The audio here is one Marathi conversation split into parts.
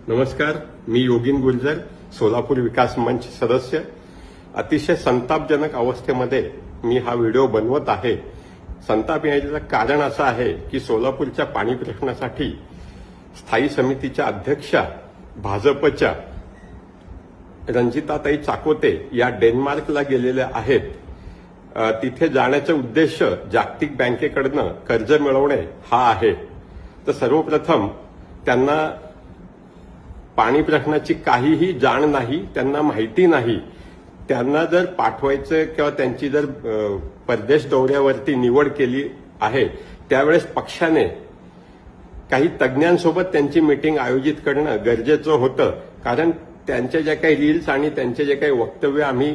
नमस्कार, मी योगीन गुर्जर, सोलापूर विकास मंच सदस्य. अतिशय संतापजनक अवस्थेमध्ये मी हा व्हिडिओ बनवत आहे. संताप येण्याचं कारण असं आहे की सोलापूरच्या पाणी प्रश्नासाठी स्थायी समितीच्या अध्यक्षा भाजपच्या रणजिताताई चाकोते या डेन्मार्कला गेलेल्या आहेत. तिथे जाण्याचा उद्देश जागतिक बँकेकडनं कर्ज मिळवणे हा आहे. तर सर्वप्रथम त्यांना पाणी प्रश्नाची काहीही जाण नाही, त्यांना माहिती नाही. त्यांना जर पाठवायचं किंवा त्यांची जर परदेश दौऱ्यावरती निवड केली आहे त्यावेळेस पक्षाने काही तज्ज्ञांसोबत त्यांची मीटिंग आयोजित करणं गरजेचं होतं. कारण त्यांच्या ज्या काही रील्स आणि त्यांचे जे काही वक्तव्य आम्ही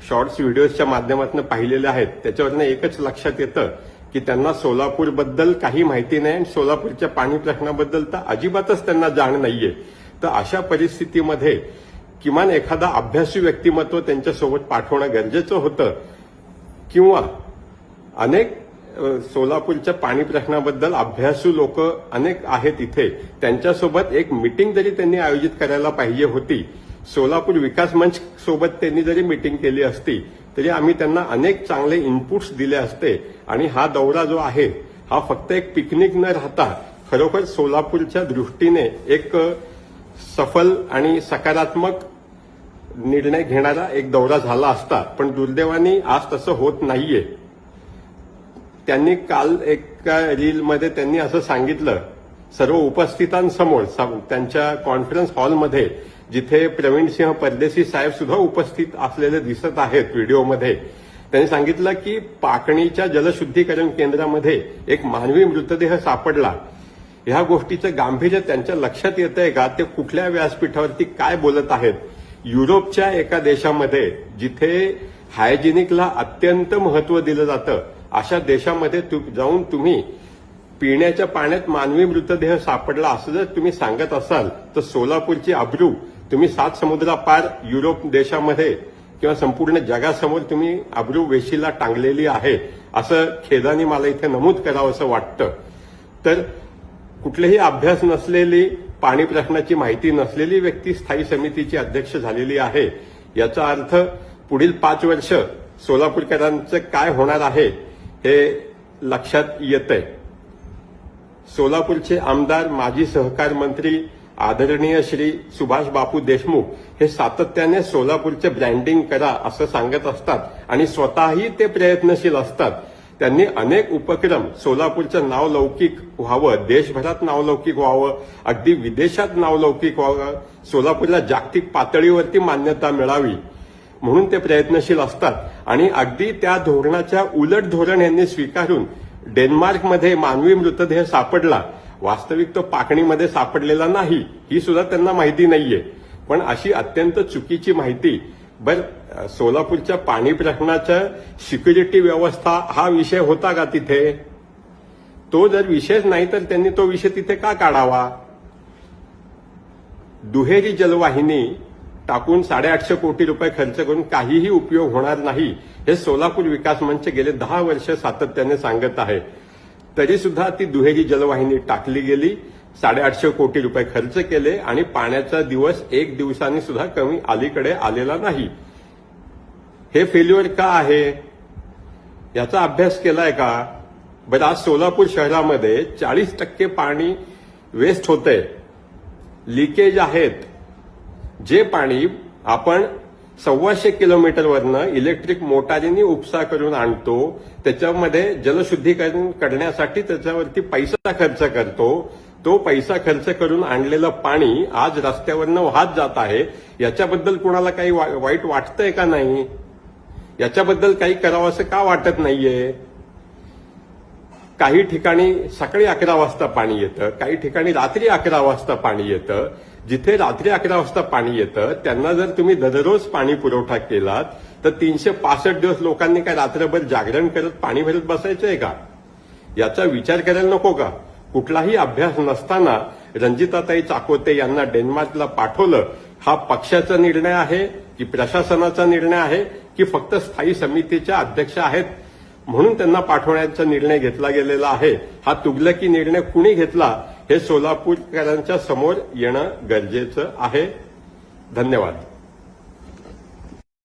शॉर्ट्स व्हिडिओजच्या माध्यमातून पाहिलेले आहेत त्याच्यावरनं एकच लक्षात येतं की त्यांना सोलापूरबद्दल काही माहिती नाही आणि सोलापूरच्या पाणी प्रश्नाबद्दल तर अजिबातच त्यांना जाण नाहीये. तर अशा परिस्थितीमध्ये किमान एखादा अभ्यासू व्यक्तिमत्व त्यांच्यासोबत पाठवणं गरजेचं होतं. किंवा अनेक सोलापूरच्या पाणी प्रश्नाबद्दल अभ्यासू लोक अनेक आहेत इथे, त्यांच्यासोबत एक मीटिंग जरी त्यांनी आयोजित करायला पाहिजे होती. सोलापूर विकास मंच सोबत त्यांनी जरी मीटिंग केली असती तरी आम्ही त्यांना अनेक चांगले इनपुट्स दिले असते. आणि हा दौरा जो आहे हा फक्त एक पिकनिक न राहता खरोखर सोलापूरच्या दृष्टीने एक सफल आणि सकारात्मक निर्णय घेणारा एक दौरा झाला असता. पण दुर्दैवाने आज तसं होत नाहीये. त्यांनी काल एका रीलमध्ये त्यांनी असं सांगितलं सर्व उपस्थितांसमोर त्यांच्या कॉन्फरन्स हॉलमध्ये, जिथे प्रवीणसिंह परदेशी साहेब सुद्धा उपस्थित असलेले दिसत आहेत व्हिडिओमध्ये. त्यांनी सांगितलं की पाकणीच्या जलशुद्धीकरण केंद्रामध्ये एक मानवी मृतदेह सापडला. ह्या गोष्टीचं गांभीर्य त्यांच्या लक्षात येतंय का? ते कुठल्या व्यासपीठावरती काय बोलत आहेत? युरोपच्या एका देशामध्ये जिथे हायजिनिकला अत्यंत महत्व दिलं जातं अशा देशामध्ये जाऊन तुम्ही पिण्याच्या पाण्यात मानवी मृतदेह सापडला असं जर तुम्ही सांगत असाल तर सोलापूरची अब्रू तुम्ही 7 समुद्रापार युरोप देशामध्ये किंवा संपूर्ण जगासमोर तुम्ही अब्रू वेशीला टांगलेली आहे असं खेदाने मला इथे नमूद करावं असं वाटतं. तर कुठलेही अभ्यास नसलेली, पाणी प्रश्नाची माहिती नसलेली व्यक्ती स्थायी समितीची अध्यक्ष झालेली आहे. याचा अर्थ पुढील 5 वर्ष सोलापूरकरांचं काय होणार आहे हे लक्षात येतंय. सोलापूरचे आमदार, माजी सहकार मंत्री आदरणीय श्री सुभाष बापू देशमुख हे सातत्याने सोलापूरचे ब्रँडिंग करा असं सांगत असतात आणि स्वतःही ते प्रयत्नशील असतात. त्यांनी अनेक उपक्रम सोलापूरचं नाव लौकिक व्हावं, देशभरात नाव लौकिक व्हावं, अगदी विदेशात नाव लौकिक व्हावं, सोलापूरला जागतिक पातळीवरती मान्यता मिळावी म्हणून ते प्रयत्नशील असतात. आणि अगदी त्या धोरणाच्या उलट धोरण यांनी स्वीकारून डेन्मार्कमध्ये मानवी मृतदेह सापडला. वास्तविक तो पाकणीमध्ये सापडलेला नाही ही सुद्धा त्यांना माहिती नाहीये. पण अशी अत्यंत चुकीची माहिती. सोलापूरच्या पाणी प्रश्नाच्या सिक्युरिटी व्यवस्था हा विषय होता का तिथे? तो जर विषयच नाही तर त्यांनी तो विषय तिथे का काढावा? दुहेरी जलवाहिनी टाकून 850 कोटी रुपये खर्च करून काहीही उपयोग होणार नाही हे सोलापूर विकास मंच गेले 10 वर्ष सातत्याने सांगत आहे. तरी सुद्धा ती दुहेरी जलवाहिनी टाकली गेली, 850 कोटी रुपये खर्च केले आणि पाण्याचा दिवस 1 दिवसांनी सुद्धा कमी अलीकडे आलेला नाही. हे फेल्युअर का आहे याचा अभ्यास केलाय का? बरं, आज सोलापूर शहरामध्ये 40% पाणी वेस्ट होतंय, लिकेज आहेत. जे पाणी आपण 125 किलोमीटरवरनं इलेक्ट्रिक मोटारीने उपसा करून आणतो, त्याच्यामध्ये जलशुद्धीकरण करण्यासाठी त्याच्यावरती पैसा खर्च करतो, तो पैसा खर्च करून आणलेलं पाणी आज रस्त्यावरनं वाहत जात आहे. याच्याबद्दल कुणाला काही वाईट वाटतंय का नाही? याच्याबद्दल काही करावं असं का वाटत नाहीये? काही ठिकाणी सकाळी 11 वाजता पाणी येतं, काही ठिकाणी रात्री 11 वाजता पाणी येतं. जिथे रात्री 11 वाजता पाणी येतं त्यांना जर तुम्ही दररोज पाणी पुरवठा केलात तर 365 दिवस लोकांनी काय रात्रभर जागरण करत पाणी भरत बसायचंय का? याचा विचार करायला नको का? कुठलाही अभ्यास नसताना रणजिताताई चाकोते यांना डेन्मार्कला पाठवलं. हा पक्षाचा निर्णय आहे की प्रशासनाचा निर्णय आहे की फक्त स्थायी समितीच्या अध्यक्ष आहेत म्हणून त्यांना पाठवण्याचा निर्णय घेतला गेलेला आहे? हा तुगलकी निर्णय कुणी घेतला हे सोलापूरकरांच्या समोर येणं गरजेचं आहे. धन्यवाद.